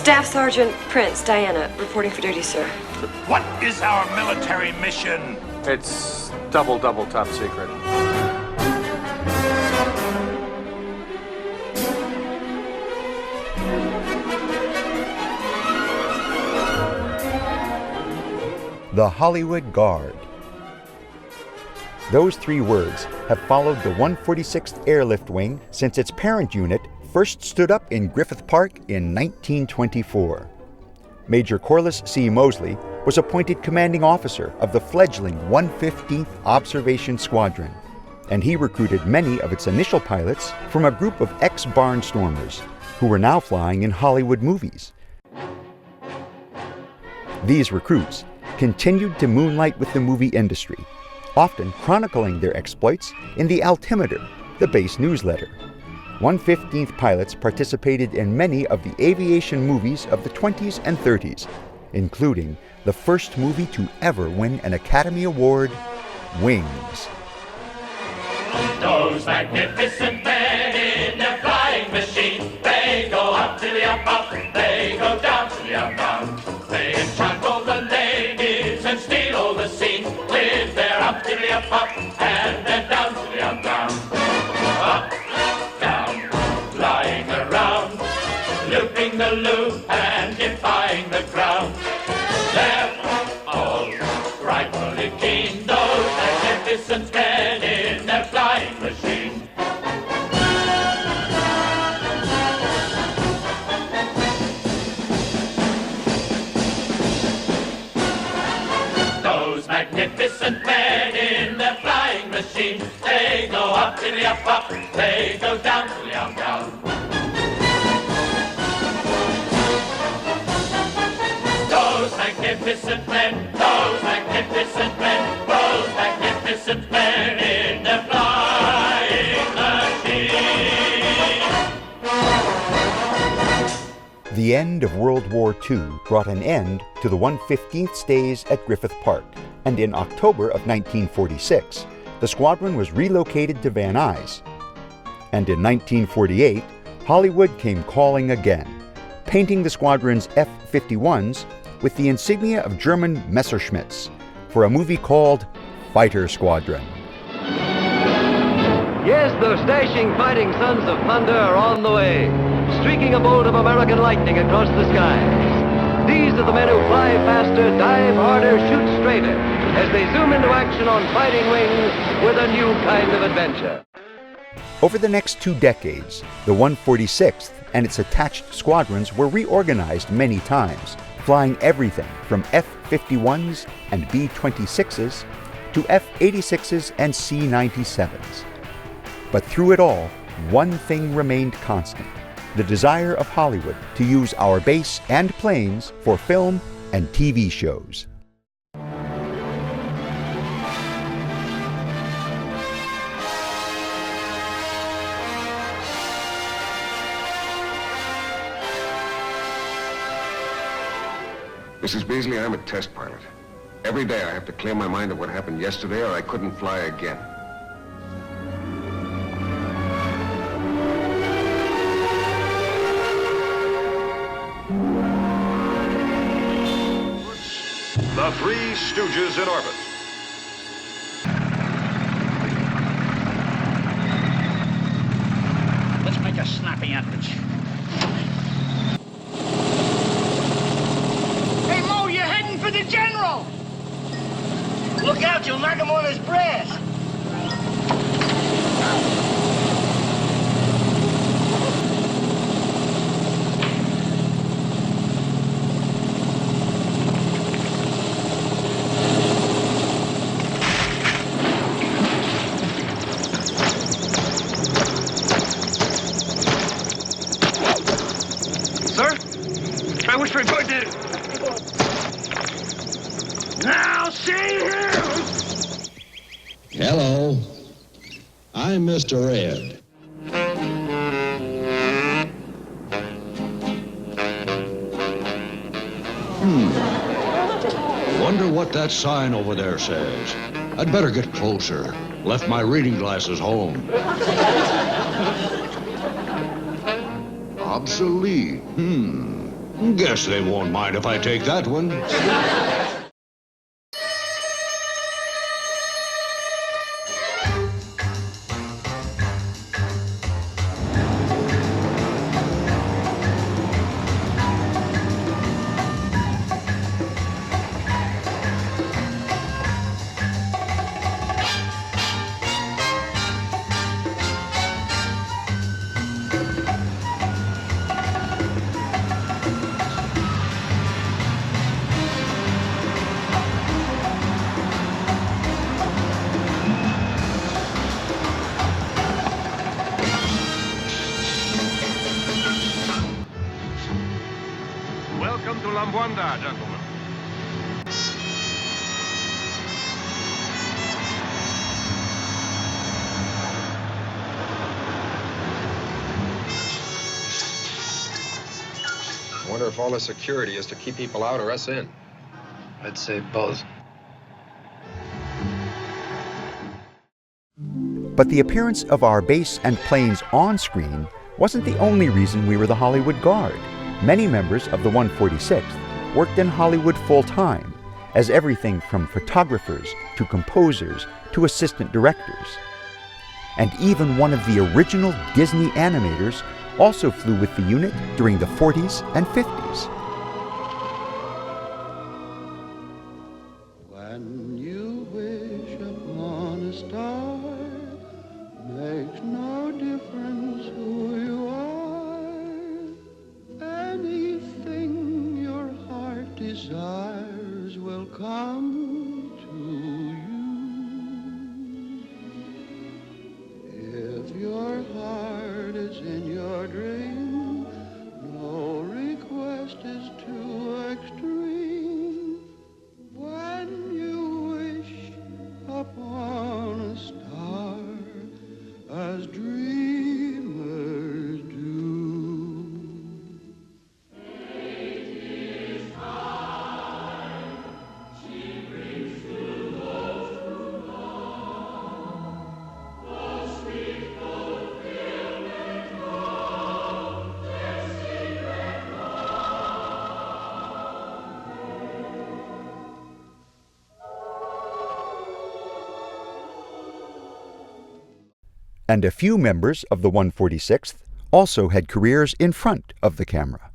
Staff Sergeant Prince, Diana, reporting for duty, sir. What is our military mission? It's double top secret. The Hollywood Guard. Those three words have followed the 146th Airlift Wing since its parent unit first stood up in Griffith Park in 1924. Major Corliss C. Mosley was appointed commanding officer of the fledgling 115th Observation Squadron, and he recruited many of its initial pilots from a group of ex-barnstormers who were now flying in Hollywood movies. These recruits continued to moonlight with the movie industry, often chronicling their exploits in the Altimeter, the base newsletter. 115th pilots participated in many of the aviation movies of the 20s and 30s, including the first movie to ever win an Academy Award, Wings. Those magnificent men in their flying machine, they go up to the up, they go down to the down. They enchant all the ladies and steal all the scenes with their up to the up, and then down to the down. Up, down, flying around, looping the loop and defying the ground. They're all rightfully keen, those magnificent men in their flying machine. Those magnificent men in their flying machine, they go up to the up, they go down to the down. Those magnificent men, those magnificent men, those magnificent men in their flying machine. The end of World War II brought an end to the 115th stays at Griffith Park, and in October of 1946, the squadron was relocated to Van Nuys. And in 1948, Hollywood came calling again, painting the squadron's F-51s with the insignia of German Messerschmitts for a movie called Fighter Squadron. Yes, those dashing fighting sons of thunder are on the way, streaking a bolt of American lightning across the skies. These are the men who fly faster, dive harder, shoot straighter, as they zoom into action on fighting wings with a new kind of adventure. Over the next 2 decades, the 146th and its attached squadrons were reorganized many times, flying everything from F-51s and B-26s to F-86s and C-97s. But through it all, one thing remained constant: the desire of Hollywood to use our base and planes for film and TV shows. Mrs. Beasley, I'm a test pilot. Every day I have to clear my mind of what happened yesterday or I couldn't fly again. The Three Stooges in orbit. Let's make a snappy ambush. Hey, Mo, you're heading for the general! Look out, you'll knock him on his breath. I wish we could do. Now, see here! Hello. I'm Mr. Ed. Wonder what that sign over there says. I'd better get closer. Left my reading glasses home. Obsolete. Guess they won't mind if I take that one. Welcome to Lambuanda, gentlemen. I wonder if all the security is to keep people out or us in. I'd say both. But the appearance of our base and planes on screen wasn't the only reason we were the Hollywood Guard. Many members of the 146th worked in Hollywood full-time, as everything from photographers to composers to assistant directors. And even one of the original Disney animators also flew with the unit during the 40s and 50s. When you wish upon a star, makes no difference who you are. Anything your heart desires will come to you. If your heart is in your dream, no request is too extreme. When you wish upon a star, as dreamers do. And a few members of the 146th also had careers in front of the camera.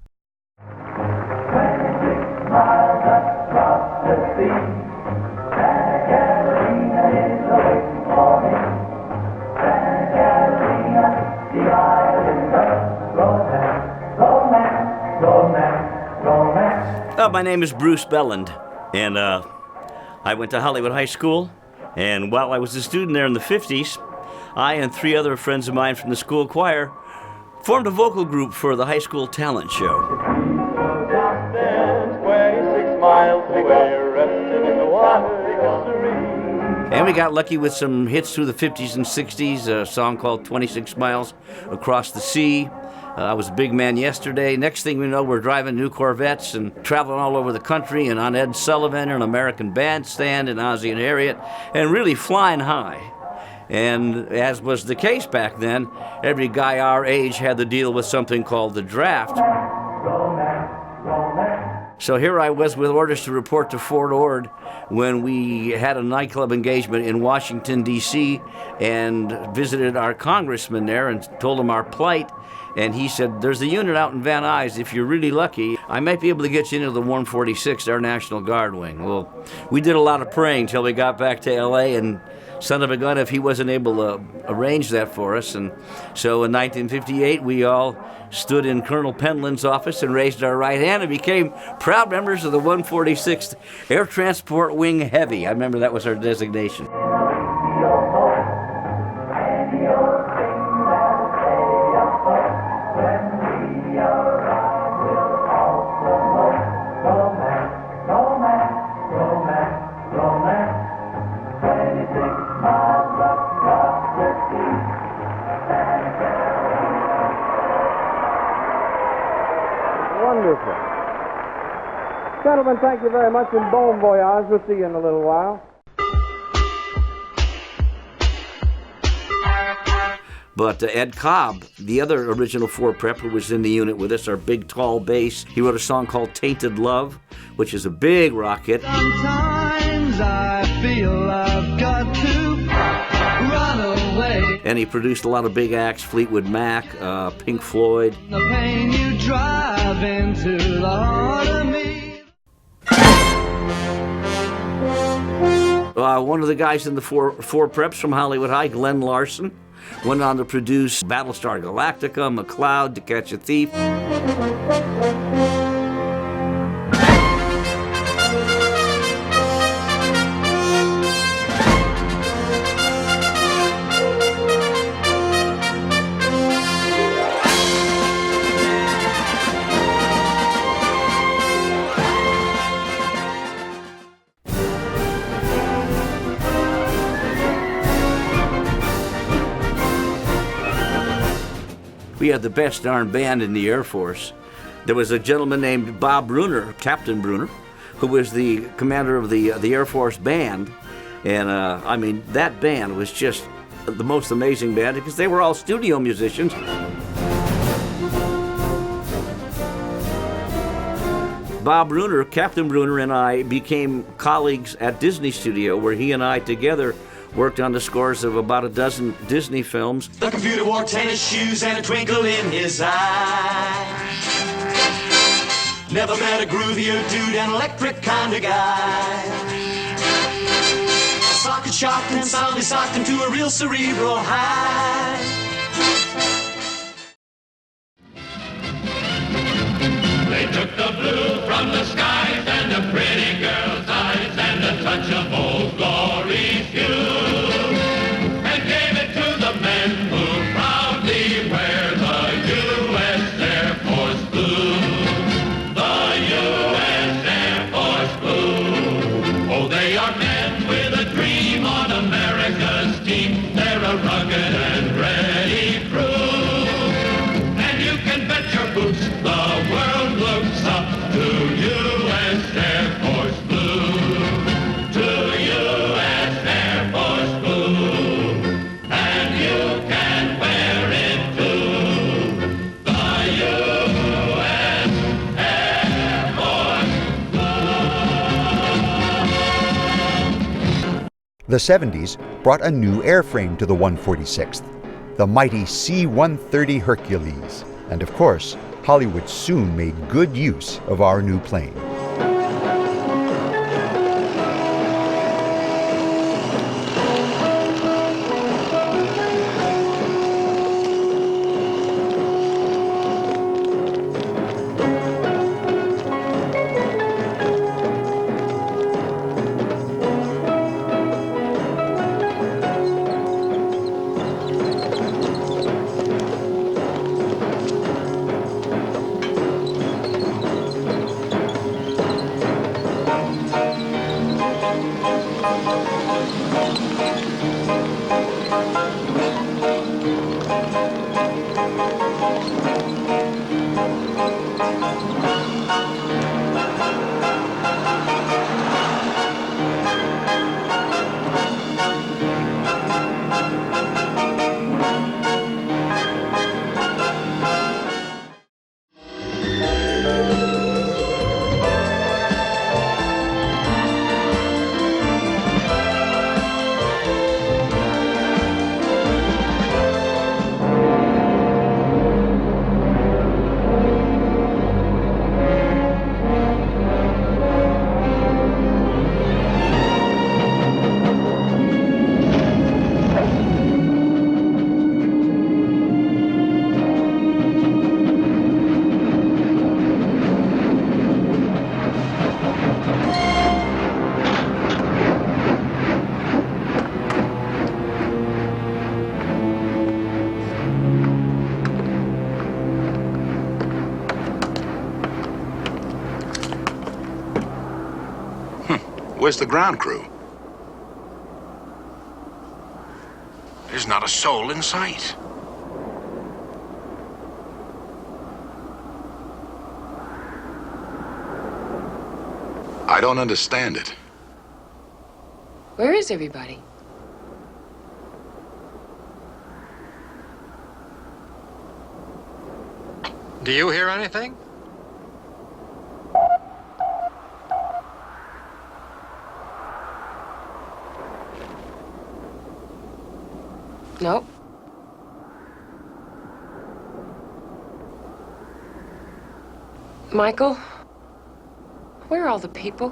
My name is Bruce Belland, and I went to Hollywood High School, and while I was a student there in the 50s, I and 3 other friends of mine from the school choir formed a vocal group for the high school talent show. 26 miles away, resting in the water, and we got lucky with some hits through the 50s and 60s, a song called 26 Miles Across the Sea. I was a big man yesterday. Next thing we know, we're driving new Corvettes and traveling all over the country and on Ed Sullivan and American Bandstand and Ozzie and Harriet, and really flying high. And as was the case back then, every guy our age had to deal with something called the draft. So here I was with orders to report to Fort Ord when we had a nightclub engagement in Washington, D.C., and visited our congressman there and told him our plight. And he said, there's a unit out in Van Nuys. If you're really lucky, I might be able to get you into the 146th Air National Guard Wing. Well, we did a lot of praying till we got back to L.A., and son of a gun if he wasn't able to arrange that for us. And so in 1958, we all stood in Colonel Penland's office and raised our right hand and became proud members of the 146th Air Transport Wing Heavy. I remember that was our designation. Wonderful. Gentlemen, thank you very much, and bon voyage. We'll see you in a little while. But Ed Cobb, the other original 4 Prep who was in the unit with us, our big tall bass, he wrote a song called Tainted Love, which is a big rock hit. Sometimes I feel I've got to run away. And he produced a lot of big acts, Fleetwood Mac, Pink Floyd. The pain you drive into the heart of me. One of the guys in the four Preps from Hollywood High, Glenn Larson, went on to produce Battlestar Galactica, McCloud, To Catch a Thief. We had the best darn band in the Air Force. There was a gentleman named Bob Bruner, Captain Bruner, who was the commander of the Air Force band. And I mean, that band was just the most amazing band because they were all studio musicians. Bob Bruner, Captain Bruner, and I became colleagues at Disney Studio, where he and I together worked on the scores of about a dozen Disney films. The computer wore tennis shoes and a twinkle in his eye. Never met a groovier dude, an electric kind of guy. Socket shocked and soundly socked him to a real cerebral high. They took the blue from the skies and the pretty girl's eyes and a touch of old glory's hue. The 70s brought a new airframe to the 146th, the mighty C-130 Hercules. And of course, Hollywood soon made good use of our new plane. Where's the ground crew? There's not a soul in sight. I don't understand it. Where is everybody? Do you hear anything? Nope. Michael, where are all the people?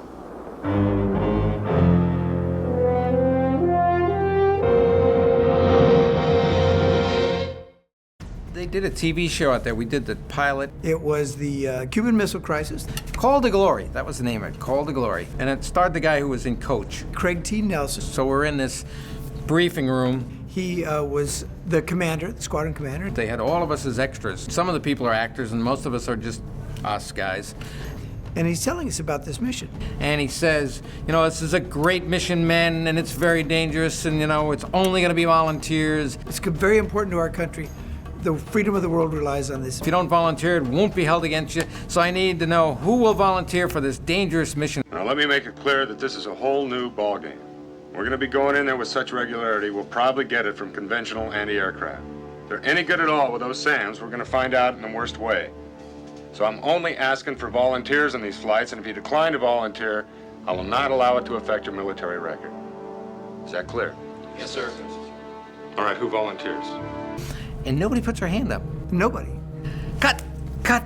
They did a TV show out there. We did the pilot. It was the Cuban Missile Crisis. Call to Glory. That was the name of it. Call to Glory. And it starred the guy who was in Coach. Craig T. Nelson. So we're in this briefing room. He was the commander, the squadron commander. They had all of us as extras. Some of the people are actors, and most of us are just us guys. And he's telling us about this mission. And he says, you know, this is a great mission, men, and it's very dangerous, and, you know, it's only going to be volunteers. It's very important to our country. The freedom of the world relies on this. If you don't volunteer, it won't be held against you. So I need to know who will volunteer for this dangerous mission. Now, let me make it clear that this is a whole new ballgame. We're going to be going in there with such regularity, we'll probably get it from conventional anti-aircraft. If they're any good at all with those SAMs, we're going to find out in the worst way. So I'm only asking for volunteers on these flights, and if you decline to volunteer, I will not allow it to affect your military record. Is that clear? Yes, sir. All right, who volunteers? And nobody puts their hand up. Nobody. Cut! Cut!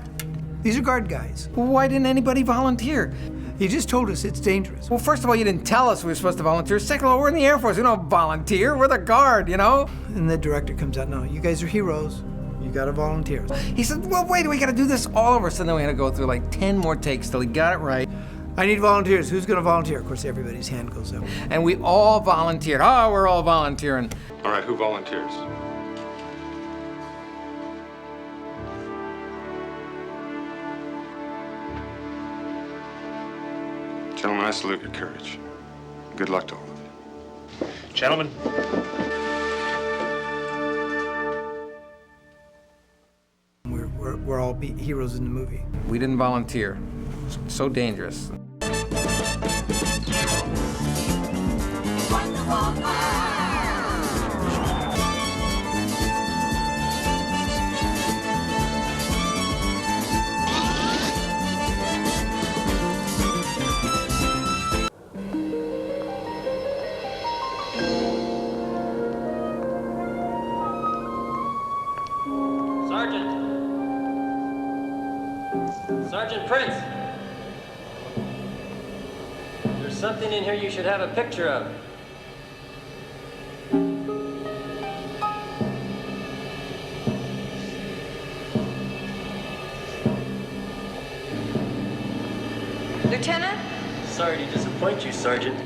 These are guard guys. Why didn't anybody volunteer? You just told us it's dangerous. Well, first of all, you didn't tell us we were supposed to volunteer. Second of all, we're in the Air Force. We don't volunteer. We're the guard, you know? And the director comes out, no, you guys are heroes. You gotta volunteer. He said, well, wait, we gotta do this all over. So then we had to go through like 10 more takes till he got it right. I need volunteers. Who's gonna volunteer? Of course, everybody's hand goes up. And we all volunteered. Oh, we're all volunteering. All right, who volunteers? Gentlemen, I salute your courage. Good luck to all of you. Gentlemen. We're all heroes in the movie. We didn't volunteer. So dangerous. Sergeant Prince! There's something in here you should have a picture of. Lieutenant? Sorry to disappoint you, Sergeant.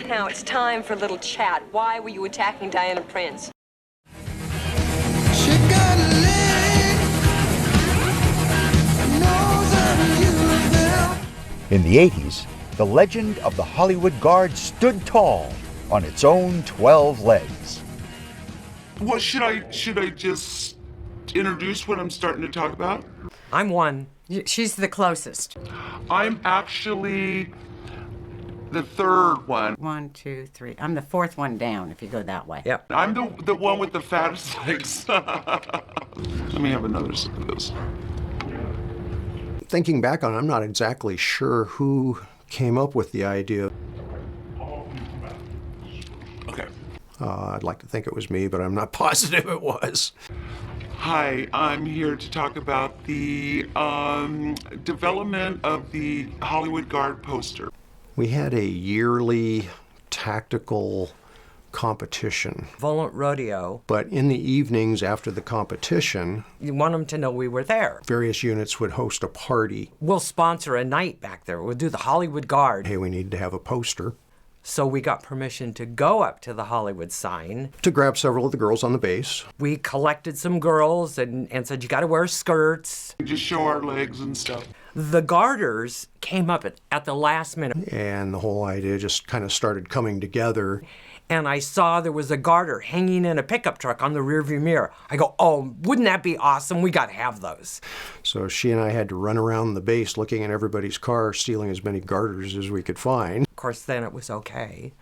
Now it's time for a little chat. Why were you attacking Diana Prince? In the 80s, the legend of the Hollywood Guard stood tall on its own 12 legs. Well, should I just introduce what I'm starting to talk about? I'm one. She's the closest. I'm actually the third one. 1, 2, 3. I'm the fourth one down if you go that way. Yep. I'm the one with the fattest legs. Let me have another sip of this. Thinking back on it, I'm not exactly sure who came up with the idea. Okay. I'd like to think it was me, but I'm not positive it was. Hi, I'm here to talk about the development of the Hollywood Guard poster. We had a yearly tactical competition. Volant rodeo. But in the evenings after the competition, you want them to know we were there. Various units would host a party. We'll sponsor a night back there. We'll do the Hollywood Guard. Hey, we need to have a poster. So we got permission to go up to the Hollywood sign. To grab several of the girls on the base. We collected some girls and said, you got to wear skirts. Just show our legs and stuff. The garters came up at the last minute. And the whole idea just kind of started coming together. And I saw there was a garter hanging in a pickup truck on the rearview mirror. I go, oh, wouldn't that be awesome? We got to have those. So she and I had to run around the base looking at everybody's car, stealing as many garters as we could find. Of course, then it was okay.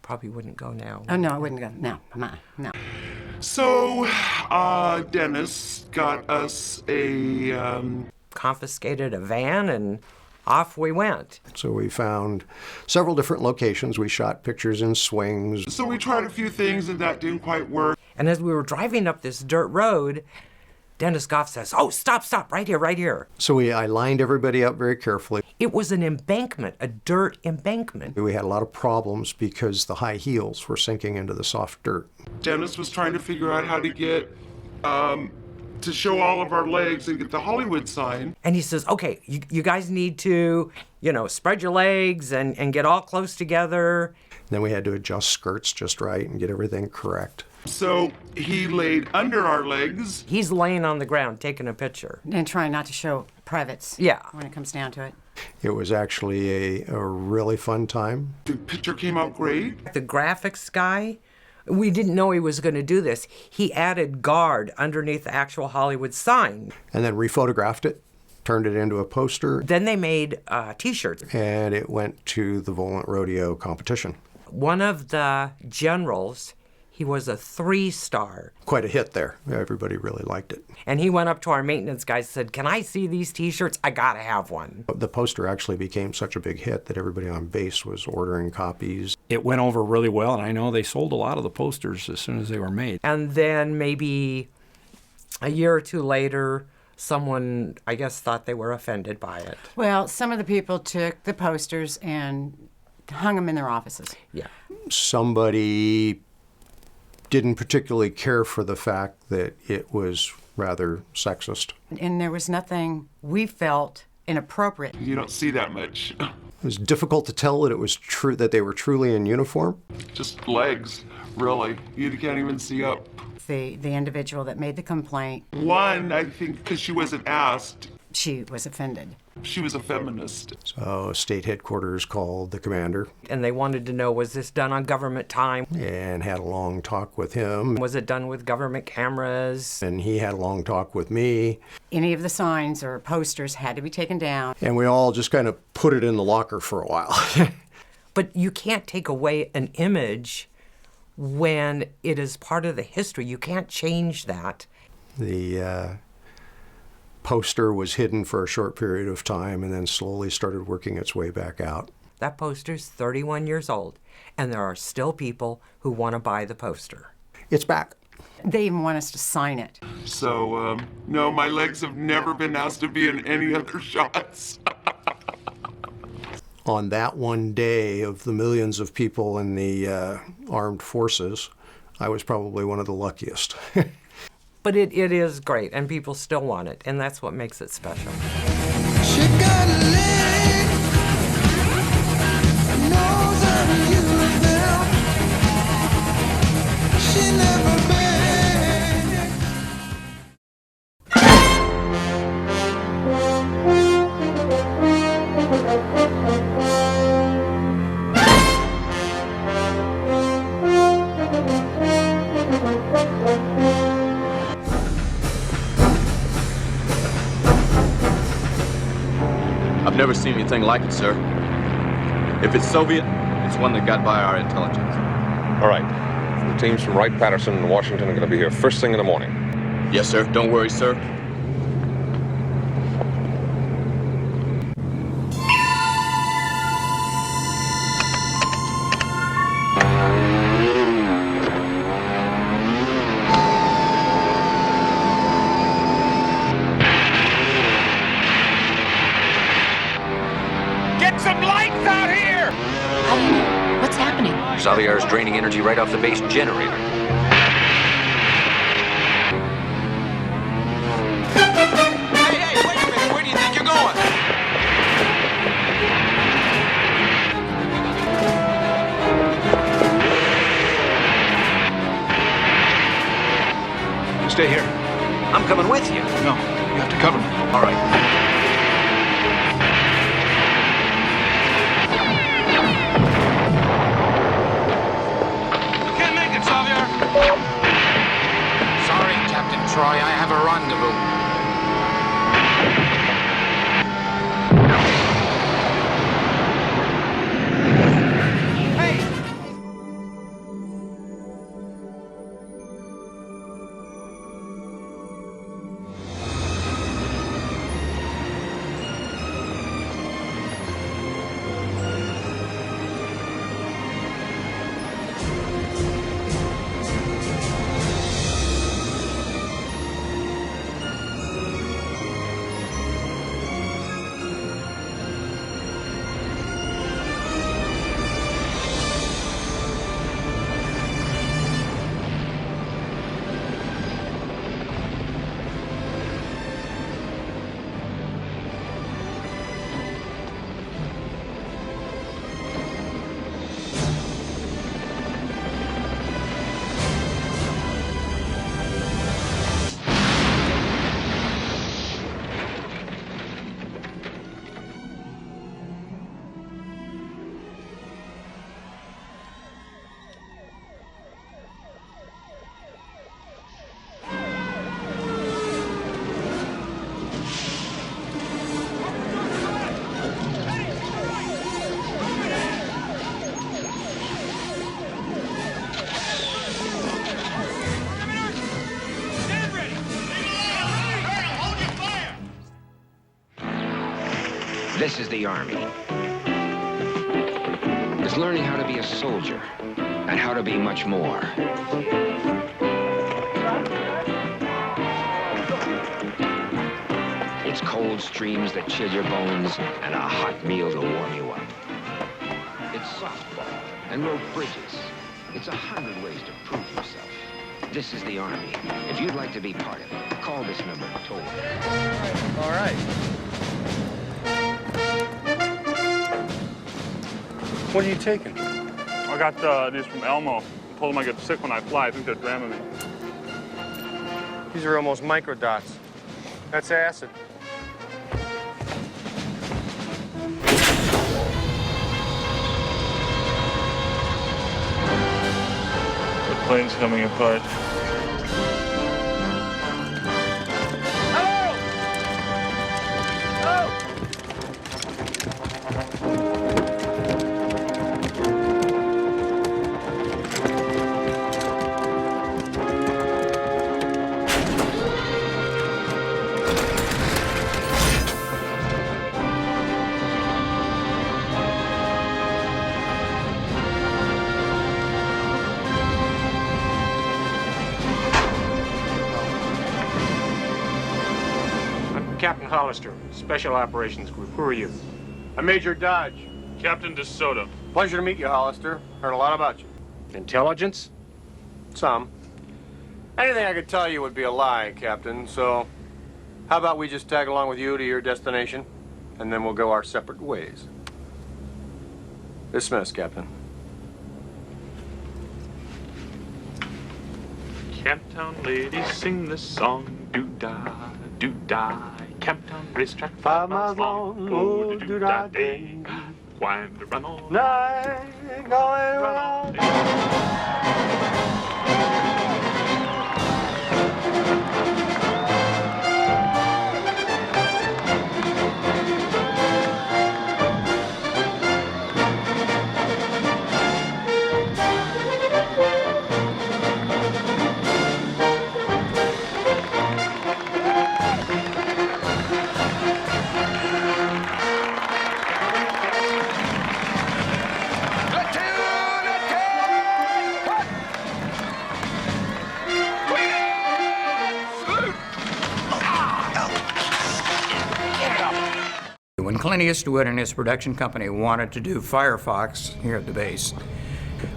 Probably wouldn't go now. Oh, no, I wouldn't go. No, come on, no. So, Dennis got us a... confiscated a van and off we went. So we found several different locations. We shot pictures in swings. So we tried a few things and that didn't quite work. And as we were driving up this dirt road, Dennis Goff says, oh, stop, right here, right here. So I lined everybody up very carefully. It was an embankment, a dirt embankment. We had a lot of problems because the high heels were sinking into the soft dirt. Dennis was trying to figure out how to get, to show all of our legs and get the Hollywood sign. And he says, okay, you guys need to, spread your legs and get all close together. Then we had to adjust skirts just right and get everything correct. So he laid under our legs. He's laying on the ground taking a picture. And trying not to show privates. Yeah. When it comes down to it. It was actually a really fun time. The picture came out great. The graphics guy, we didn't know he was going to do this. He added guard underneath the actual Hollywood sign. And then rephotographed it, turned it into a poster. Then they made T-shirts. And it went to the Volant Rodeo competition. One of the generals, he was a 3-star. Quite a hit there. Everybody really liked it. And he went up to our maintenance guys and said, can I see these T-shirts? I gotta have one. The poster actually became such a big hit that everybody on base was ordering copies. It went over really well, and I know they sold a lot of the posters as soon as they were made. And then maybe a year or two later, someone, I guess, thought they were offended by it. Well, some of the people took the posters and hung them in their offices. Yeah. Somebody didn't particularly care for the fact that it was rather sexist. And there was nothing we felt inappropriate. You don't see that much. It was difficult to tell that it was true that they were truly in uniform. Just legs, really. You can't even see up. The individual that made the complaint. One, I think, because she wasn't asked. She was offended. She was a feminist. So state headquarters called the commander. And they wanted to know, was this done on government time? And had a long talk with him. Was it done with government cameras? And he had a long talk with me. Any of the signs or posters had to be taken down. And we all just kind of put it in the locker for a while. But you can't take away an image when it is part of the history. You can't change that. The poster was hidden for a short period of time and then slowly started working its way back out. That poster's 31 years old, and there are still people who want to buy the poster. It's back. They even want us to sign it. So, no, my legs have never been asked to be in any other shots. On that one day of the millions of people in the armed forces, I was probably one of the luckiest. But it is great, and people still want it, and that's what makes it special. She got a leg, knows how to use them. She never I've never seen anything like it, sir. If it's Soviet, it's one that got by our intelligence. All right. The teams from Wright-Patterson and Washington are going to be here first thing in the morning. Yes, sir. Don't worry, sir. Get some lights out here! How do you know? What's happening? Xavier's draining energy right off the base generator. Hey, wait a minute. Where do you think you're going? Stay here. I'm coming with you. No, you have to cover me. All right. Sorry, Captain Troy, I have a rendezvous. This is the Army. It's learning how to be a soldier and how to be much more. It's cold streams that chill your bones and a hot meal to warm you up. It's softball and rope bridges. It's 100 ways to prove yourself. This is the Army. If you'd like to be part of it, call this number toll. All right. What are you taking? I got these from Elmo. I told them I get sick when I fly. I think they're Dramamine. These are almost microdots. That's acid. The plane's coming apart. Captain Hollister, Special Operations Group. Who are you? I'm Major Dodge. Captain DeSoto. Pleasure to meet you, Hollister. Heard a lot about you. Intelligence? Some. Anything I could tell you would be a lie, Captain, so how about we just tag along with you to your destination, and then we'll go our separate ways. Dismissed, Captain. Camptown ladies sing this song, doo-dah, doo-dah. Camptown racetrack 5 miles long, oh, doo-dah day. Wind to run all night, going around. Clint Eastwood and his production company wanted to do Firefox here at the base,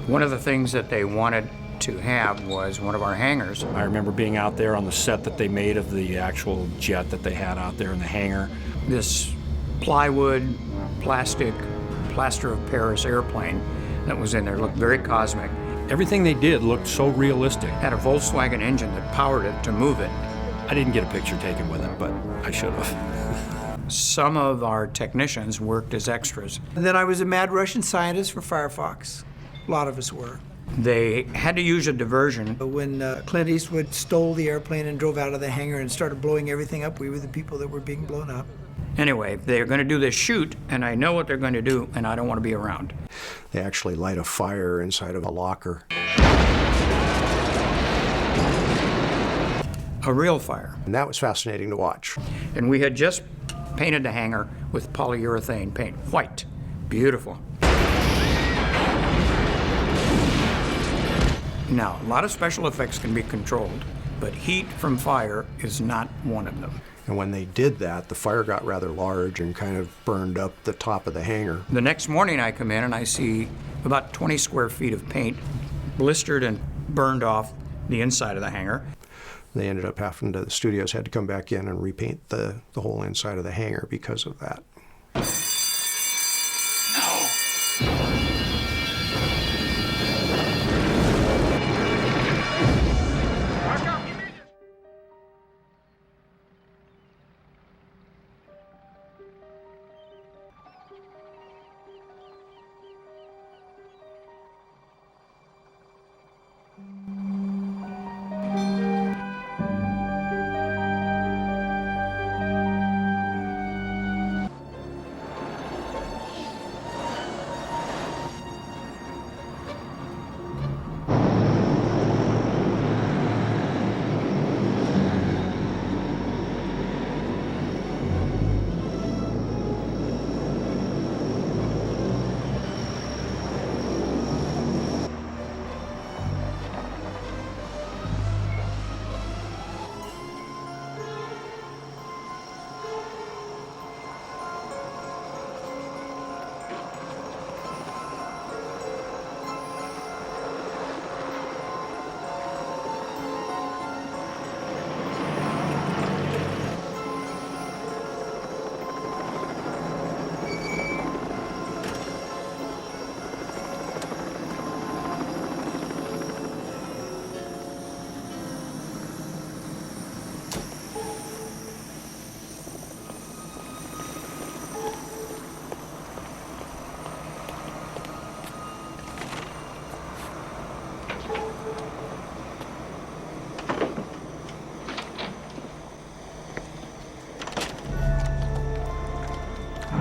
one of the things that they wanted to have was one of our hangars. I remember being out there on the set that they made of the actual jet that they had out there in the hangar. This plywood, plastic, plaster of Paris airplane that was in there looked very cosmic. Everything they did looked so realistic. Had a Volkswagen engine that powered it to move it. I didn't get a picture taken with it, but I should have. Some of our technicians worked as extras. And then I was a mad Russian scientist for Firefox. A lot of us were. They had to use a diversion. When Clint Eastwood stole the airplane and drove out of the hangar and started blowing everything up, we were the people that were being blown up. Anyway, they're going to do this shoot, and I know what they're going to do, and I don't want to be around. They actually light a fire inside of a locker. A real fire. And that was fascinating to watch. And we had just painted the hangar with polyurethane paint, white, beautiful. Now, a lot of special effects can be controlled, but heat from fire is not one of them. And when they did that, the fire got rather large and kind of burned up the top of the hangar. The next morning I come in and I see about 20 square feet of paint blistered and burned off the inside of the hangar. They ended up having to, the studios had to come back in and repaint the whole inside of the hangar because of that.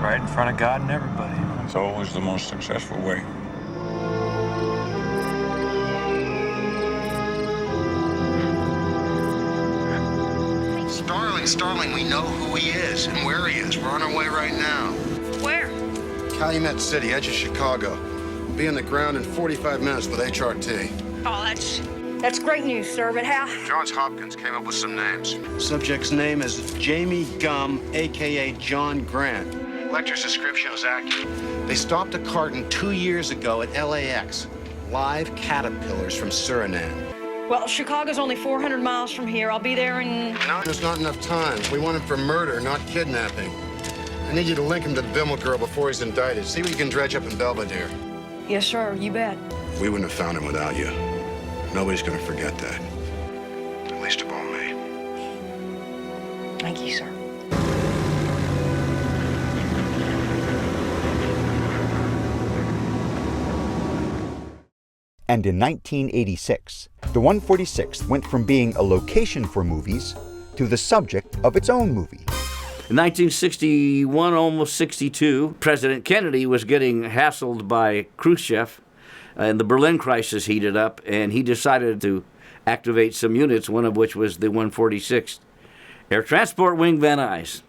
Right in front of God and everybody. It's always the most successful way. Starling, we know who he is and where he is. We're on our way right now. Where? Calumet City, edge of Chicago. We'll be on the ground in 45 minutes with HRT. Oh, that's great news, sir, but how? Johns Hopkins came up with some names. Subject's name is Jamie Gum, a.k.a. John Grant. Lecter's description was accurate. They stopped a carton 2 years ago at LAX. Live caterpillars from Suriname. Well, Chicago's only 400 miles from here. I'll be there in... No, there's not enough time. We want him for murder, not kidnapping. I need you to link him to the Bimmel girl before he's indicted. See what you can dredge up in Belvedere. Yes, sir, you bet. We wouldn't have found him without you. Nobody's gonna forget that. At least of all me. Thank you, sir. And in 1986, the 146th went from being a location for movies to the subject of its own movie. In 1961, almost 62, President Kennedy was getting hassled by Khrushchev, and the Berlin crisis heated up, and he decided to activate some units, one of which was the 146th Air Transport Wing Van Nuys.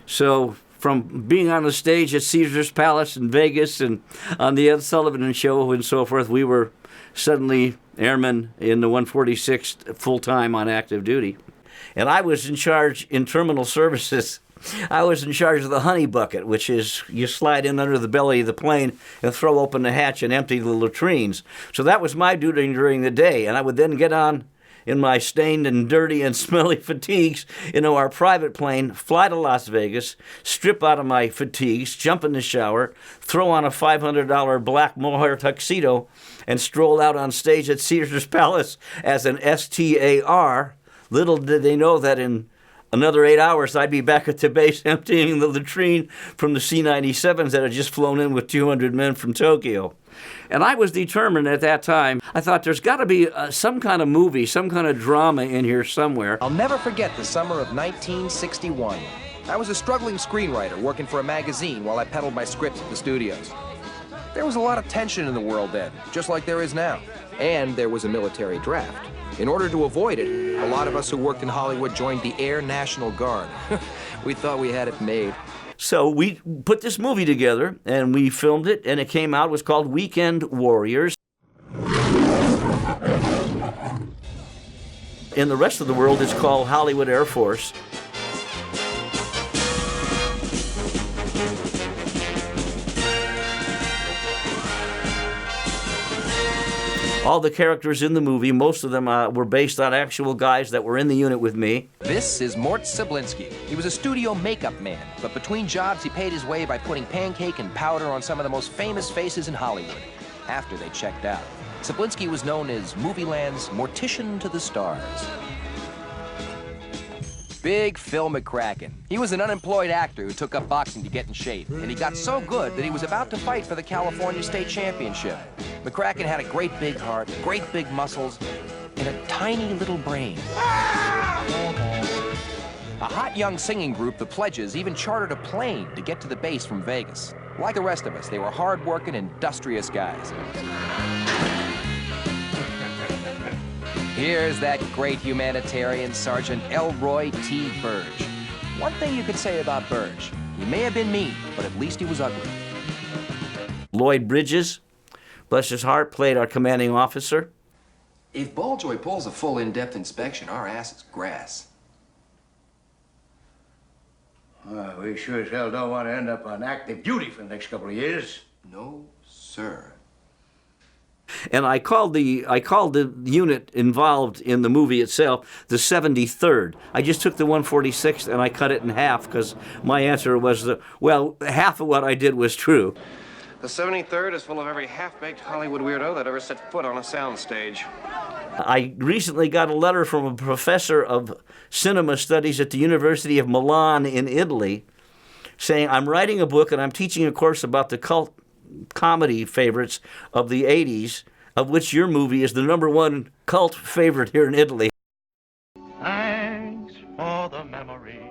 So from being on the stage at Caesar's Palace in Vegas and on the Ed Sullivan Show and so forth, we were suddenly airmen in the 146th full-time on active duty. And I was in charge in terminal services I was in charge of the honey bucket, which is you slide in under the belly of the plane and throw open the hatch and empty the latrines. So that was my duty during the day, and I would then get on in my stained and dirty and smelly fatigues into our private plane, fly to Las Vegas, strip out of my fatigues, jump in the shower, throw on a $500 black mohair tuxedo, and stroll out on stage at Caesar's Palace as an STAR. Little did they know that in another 8 hours, I'd be back at the base emptying the latrine from the C-97s that had just flown in with 200 men from Tokyo. And I was determined at that time, I thought there's got to be some kind of movie, some kind of drama in here somewhere. I'll never forget the summer of 1961. I was a struggling screenwriter working for a magazine while I peddled my scripts at the studios. There was a lot of tension in the world then, just like there is now. And there was a military draft. In order to avoid it, a lot of us who worked in Hollywood joined the Air National Guard. We thought we had it made. So we put this movie together, and we filmed it, and it came out. It was called Weekend Warriors. In the rest of the world, it's called Hollywood Air Force. All the characters in the movie, most of them were based on actual guys that were in the unit with me. This is Mort Cyblinski. He was a studio makeup man, but between jobs he paid his way by putting pancake and powder on some of the most famous faces in Hollywood. After they checked out, Cyblinski was known as Movieland's mortician to the stars. Big Phil McCracken. He was an unemployed actor who took up boxing to get in shape, and he got so good that he was about to fight for the California State Championship. McCracken had a great big heart, great big muscles, and a tiny little brain. A hot young singing group, the Pledges, even chartered a plane to get to the base from Vegas. Like the rest of us, they were hard-working, industrious guys. Here's that great humanitarian, Sergeant Elroy T. Burge. One thing you could say about Burge, he may have been mean, but at least he was ugly. Lloyd Bridges, bless his heart, played our commanding officer. If Balljoy pulls a full in-depth inspection, our ass is grass. We sure as hell don't want to end up on active duty for the next couple of years. No, sir. And I called the unit involved in the movie itself the 73rd. I just took the 146th and I cut it in half because my answer was, half of what I did was true. The 73rd is full of every half-baked Hollywood weirdo that ever set foot on a soundstage. I recently got a letter from a professor of cinema studies at the University of Milan in Italy saying, I'm writing a book and I'm teaching a course about the cult comedy favorites of the 80s, of which your movie is the #1 cult favorite here in Italy. Thanks for the memory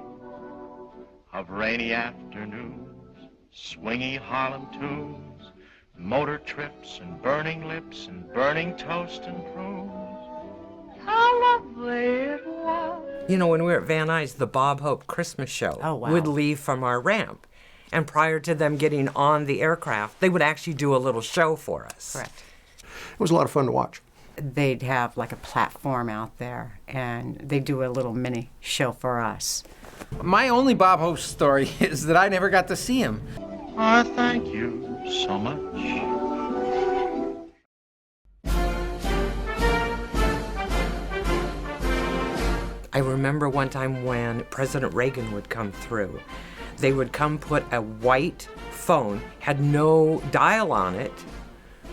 of rainy afternoons, swingy Harlem tunes, motor trips and burning lips and burning toast and prunes. How lovely it was. You know, when we were at Van Nuys, the Bob Hope Christmas show would leave from our ramp. And prior to them getting on the aircraft, they would actually do a little show for us. Correct. It was a lot of fun to watch. They'd have like a platform out there, and they do a little mini show for us. My only Bob Hope story is that I never got to see him. I thank you so much. I remember one time when President Reagan would come through. They would come put a white phone, had no dial on it,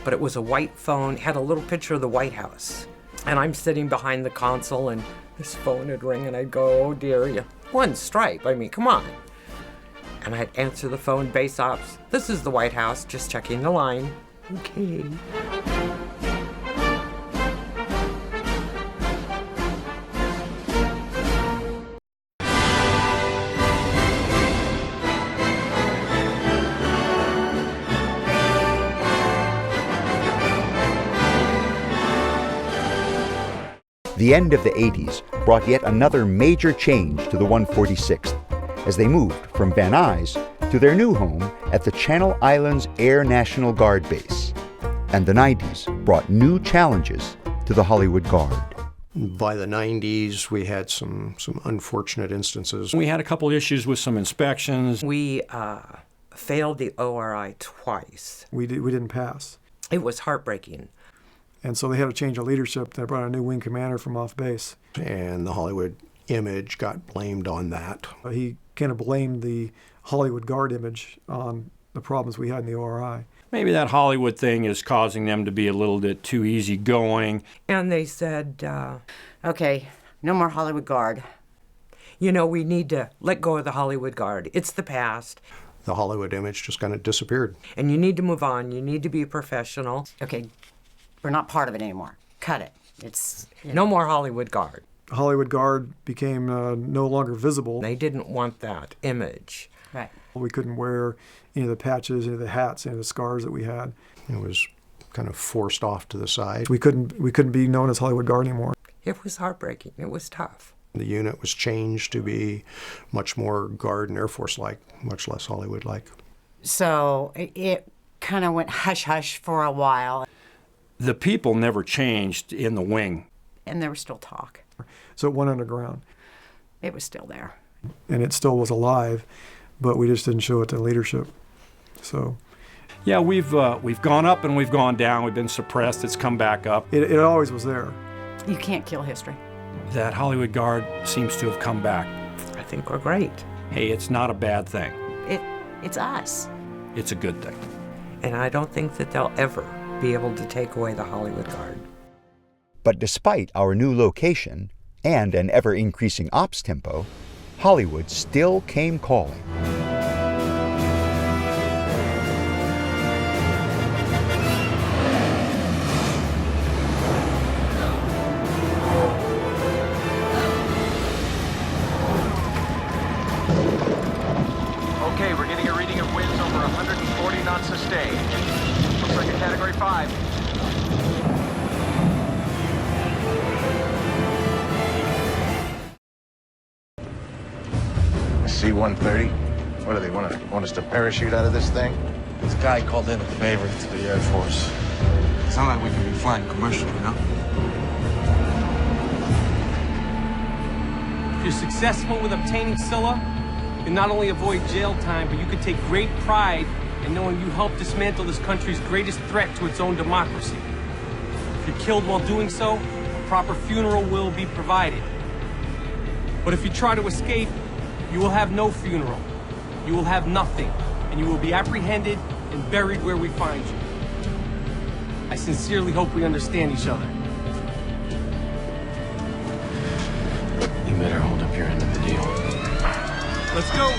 but it was a white phone, had a little picture of the White House. And I'm sitting behind the console and this phone would ring and I'd go, oh dear, you one stripe, I mean, come on. And I'd answer the phone, base ops, this is the White House, just checking the line. Okay. The end of the 80s brought yet another major change to the 146th as they moved from Van Nuys to their new home at the Channel Islands Air National Guard Base. And the 90s brought new challenges to the Hollywood Guard. By the 90s, we had some unfortunate instances. We had a couple issues with some inspections. We failed the ORI twice. We didn't pass. It was heartbreaking. And so they had a change of leadership. They brought a new wing commander from off base. And the Hollywood image got blamed on that. He kind of blamed the Hollywood Guard image on the problems we had in the ORI. Maybe that Hollywood thing is causing them to be a little bit too easygoing. And they said, okay, no more Hollywood Guard. You know, we need to let go of the Hollywood Guard. It's the past. The Hollywood image just kind of disappeared. And you need to move on. You need to be a professional. Okay, we're not part of it anymore. Cut it. It's no more Hollywood Guard. Hollywood Guard became no longer visible. They didn't want that image. Right. We couldn't wear any of the patches, any of the hats, any of the scars that we had. It was kind of forced off to the side. We couldn't be known as Hollywood Guard anymore. It was heartbreaking. It was tough. The unit was changed to be much more Guard and Air Force-like, much less Hollywood-like. So it kind of went hush-hush for a while. The people never changed in the wing. And there was still talk. So it went underground. It was still there. And it still was alive, but we just didn't show it to leadership. So, yeah, we've gone up and we've gone down. We've been suppressed. It's come back up. It always was there. You can't kill history. That Hollywood Guard seems to have come back. I think we're great. Hey, it's not a bad thing. It's us. It's a good thing. And I don't think that they'll ever be able to take away the Hollywood Guard. But despite our new location and an ever-increasing ops tempo, Hollywood still came calling. Okay, we're getting a reading of winds over 140 knots sustained. Looks like a Category 5. C-130? What do they want us to parachute out of this thing? This guy called in a favor to the Air Force. It's not like we can be flying commercial, you know? If you're successful with obtaining Scylla, you'll not only avoid jail time, but you could take great pride in knowing you helped dismantle this country's greatest threat to its own democracy. If you're killed while doing so, a proper funeral will be provided. But if you try to escape, you will have no funeral. You will have nothing, and you will be apprehended and buried where we find you. I sincerely hope we understand each other. You better hold up your end of the deal. Let's go.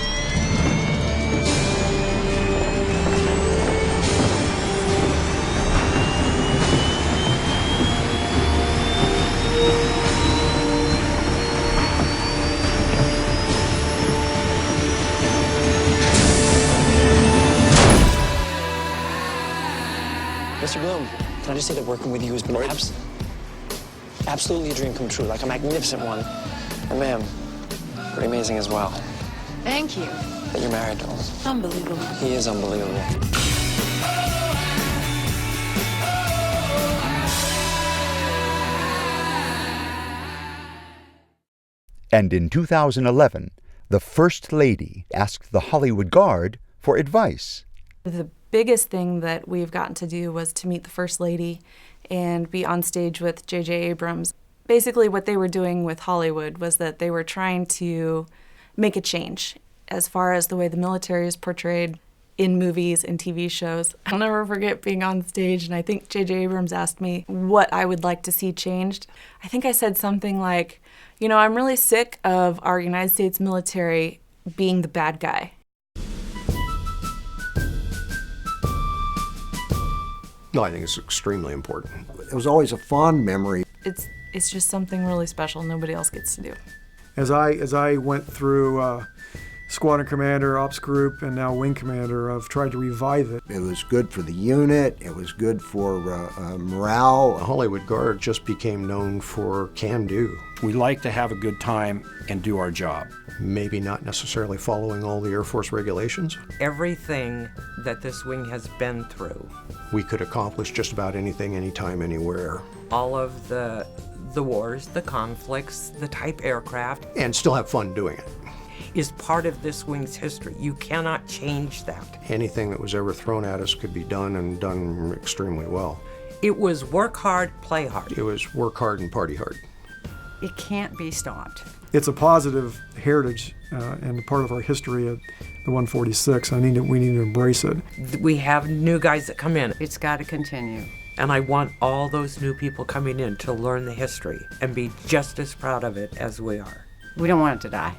Mr. Bloom, can I just say that working with you has been absolutely a dream come true, like a magnificent one. And ma'am, pretty amazing as well. Thank you. That you're married to him. Unbelievable. He is unbelievable. And in 2011, the First Lady asked the Hollywood Guard for advice. The biggest thing that we've gotten to do was to meet the First Lady and be on stage with J.J. Abrams. Basically what they were doing with Hollywood was that they were trying to make a change as far as the way the military is portrayed in movies and TV shows. I'll never forget being on stage, and I think J.J. Abrams asked me what I would like to see changed. I think I said something like, you know, I'm really sick of our United States military being the bad guy. No, I think it's extremely important. It was always a fond memory. It's just something really special nobody else gets to do. As I went through Squadron Commander, Ops Group, and now Wing Commander, I've tried to revive it. It was good for the unit. It was good for morale. The Hollywood Guard just became known for can-do. We like to have a good time and do our job. Maybe not necessarily following all the Air Force regulations. Everything that this wing has been through. We could accomplish just about anything, anytime, anywhere. All of the the wars, the conflicts, the type aircraft. And still have fun doing it. Is part of this wing's history. You cannot change that. Anything that was ever thrown at us could be done and done extremely well. It was work hard, play hard. It was work hard and party hard. It can't be stopped. It's a positive heritage and part of our history at the 146. We need to embrace it. We have new guys that come in. It's got to continue. And I want all those new people coming in to learn the history and be just as proud of it as we are. We don't want it to die.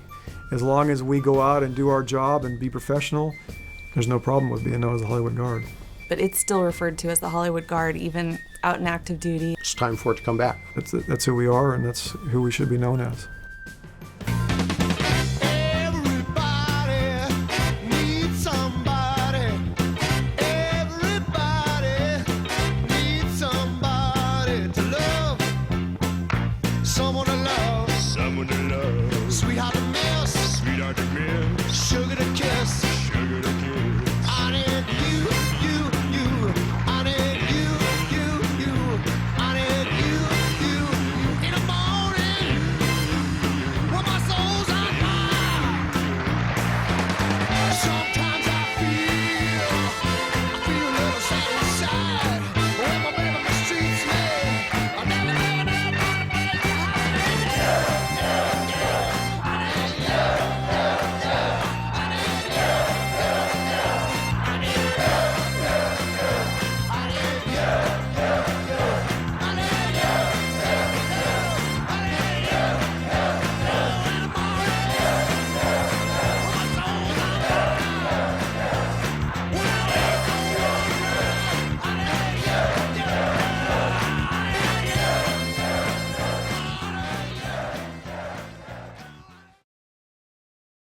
As long as we go out and do our job and be professional, there's no problem with being known as the Hollywood Guard. But it's still referred to as the Hollywood Guard, even out in active duty. It's time for it to come back. That's who we are, and that's who we should be known as. Someone to love.